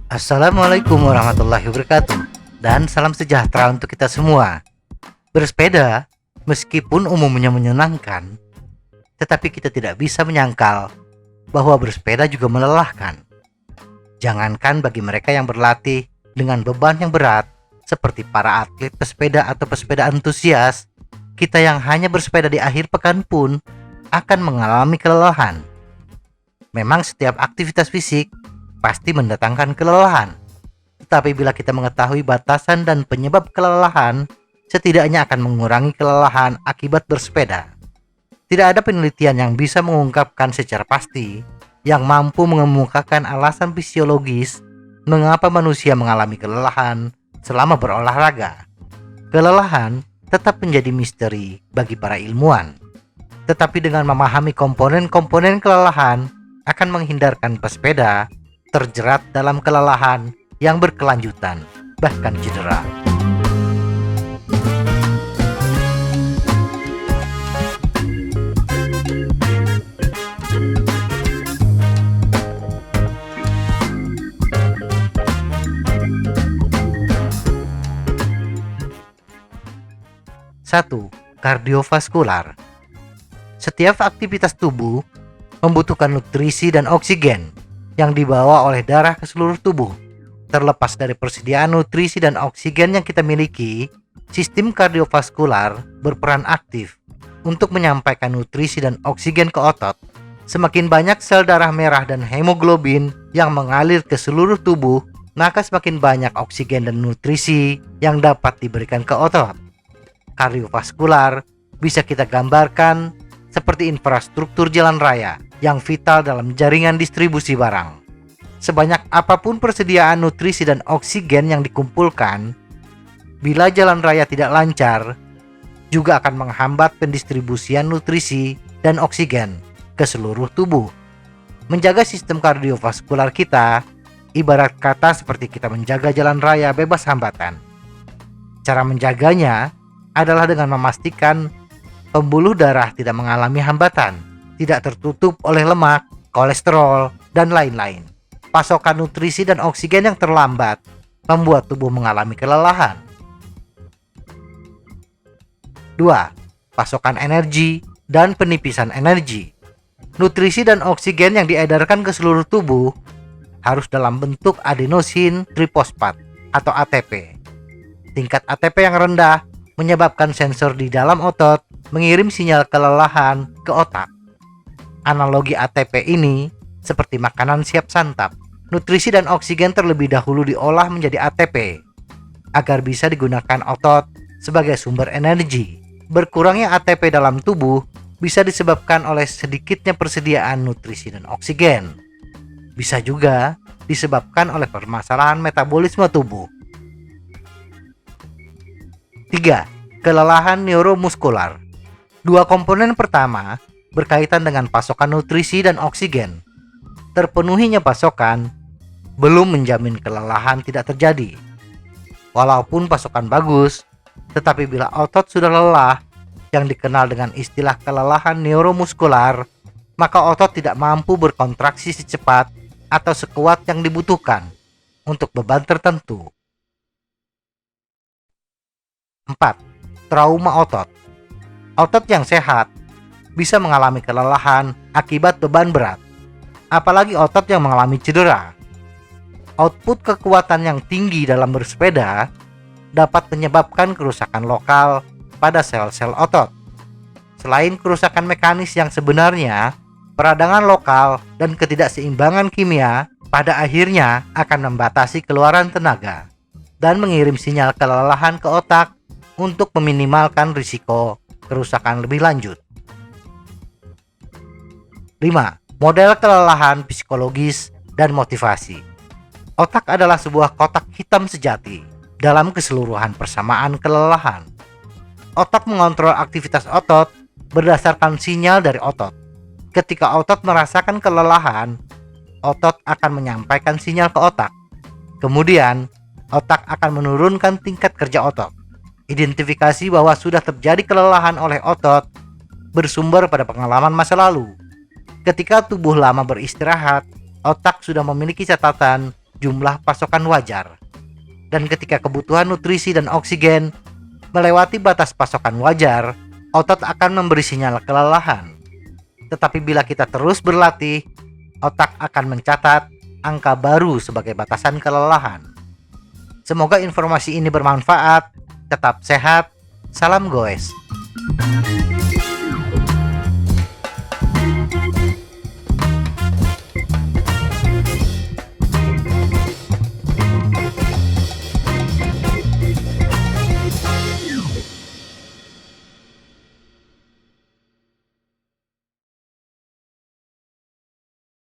Assalamualaikum warahmatullahi wabarakatuh, dan salam sejahtera untuk kita semua. Bersepeda, meskipun umumnya menyenangkan, tetapi kita tidak bisa menyangkal bahwa bersepeda juga melelahkan. Jangankan bagi mereka yang berlatih dengan beban yang berat, seperti para atlet pesepeda atau pesepeda antusias, kita yang hanya bersepeda di akhir pekan pun akan mengalami kelelahan. Memang setiap aktivitas fisik pasti mendatangkan kelelahan. Tetapi bila kita mengetahui batasan dan penyebab kelelahan, setidaknya akan mengurangi kelelahan akibat bersepeda. Tidak ada penelitian yang bisa mengungkapkan secara pasti yang mampu mengemukakan alasan fisiologis mengapa manusia mengalami kelelahan selama berolahraga. Kelelahan tetap menjadi misteri bagi para ilmuwan. Tetapi dengan memahami komponen-komponen kelelahan akan menghindarkan pesepeda terjerat dalam kelelahan yang berkelanjutan, bahkan cedera. Satu, kardiovaskular. Setiap aktivitas tubuh membutuhkan nutrisi dan oksigen yang dibawa oleh darah ke seluruh tubuh. Terlepas dari persediaan nutrisi dan oksigen yang kita miliki, sistem kardiovaskular berperan aktif untuk menyampaikan nutrisi dan oksigen ke otot. Semakin banyak sel darah merah dan hemoglobin yang mengalir ke seluruh tubuh, maka semakin banyak oksigen dan nutrisi yang dapat diberikan ke otot. Kardiovaskular bisa kita gambarkan seperti infrastruktur jalan raya yang vital dalam jaringan distribusi barang. Sebanyak apapun persediaan nutrisi dan oksigen yang dikumpulkan, bila jalan raya tidak lancar, juga akan menghambat pendistribusian nutrisi dan oksigen ke seluruh tubuh. Menjaga sistem kardiovaskular kita, ibarat kata seperti kita menjaga jalan raya bebas hambatan. Cara menjaganya adalah dengan memastikan pembuluh darah tidak mengalami hambatan, tidak tertutup oleh lemak, kolesterol, dan lain-lain. Pasokan nutrisi dan oksigen yang terlambat membuat tubuh mengalami kelelahan. 2. Pasokan energi dan penipisan energi. Nutrisi dan oksigen yang diedarkan ke seluruh tubuh harus dalam bentuk adenosin trifosfat atau ATP. Tingkat ATP yang rendah menyebabkan sensor di dalam otot mengirim sinyal kelelahan ke otak. Analogi ATP ini seperti makanan siap santap. Nutrisi dan oksigen terlebih dahulu diolah menjadi ATP agar bisa digunakan otot sebagai sumber energi. Berkurangnya ATP dalam tubuh bisa disebabkan oleh sedikitnya persediaan nutrisi dan oksigen. Bisa juga disebabkan oleh permasalahan metabolisme tubuh. 3. Kelelahan neuromuskular. Dua komponen pertama berkaitan dengan pasokan nutrisi dan oksigen. Terpenuhinya pasokan belum menjamin kelelahan tidak terjadi. Walaupun pasokan bagus, tetapi bila otot sudah lelah, yang dikenal dengan istilah kelelahan neuromuskular, maka otot tidak mampu berkontraksi secepat atau sekuat yang dibutuhkan untuk beban tertentu. 4. Trauma otot. Otot yang sehat bisa mengalami kelelahan akibat beban berat, apalagi otot yang mengalami cedera. Output kekuatan yang tinggi dalam bersepeda dapat menyebabkan kerusakan lokal pada sel-sel otot. Selain kerusakan mekanis yang sebenarnya, peradangan lokal dan ketidakseimbangan kimia pada akhirnya akan membatasi keluaran tenaga dan mengirim sinyal kelelahan ke otak untuk meminimalkan risiko kerusakan lebih lanjut. 5. Model kelelahan psikologis dan motivasi. Otak adalah sebuah kotak hitam sejati dalam keseluruhan persamaan kelelahan. Otak mengontrol aktivitas otot berdasarkan sinyal dari otot. Ketika otot merasakan kelelahan, otot akan menyampaikan sinyal ke otak. Kemudian, otak akan menurunkan tingkat kerja otot. Identifikasi bahwa sudah terjadi kelelahan oleh otot bersumber pada pengalaman masa lalu. Ketika tubuh lama beristirahat, otak sudah memiliki catatan jumlah pasokan wajar. Dan ketika kebutuhan nutrisi dan oksigen melewati batas pasokan wajar, otot akan memberi sinyal kelelahan. Tetapi bila kita terus berlatih, otak akan mencatat angka baru sebagai batasan kelelahan. Semoga informasi ini bermanfaat. Tetap sehat. Salam goes.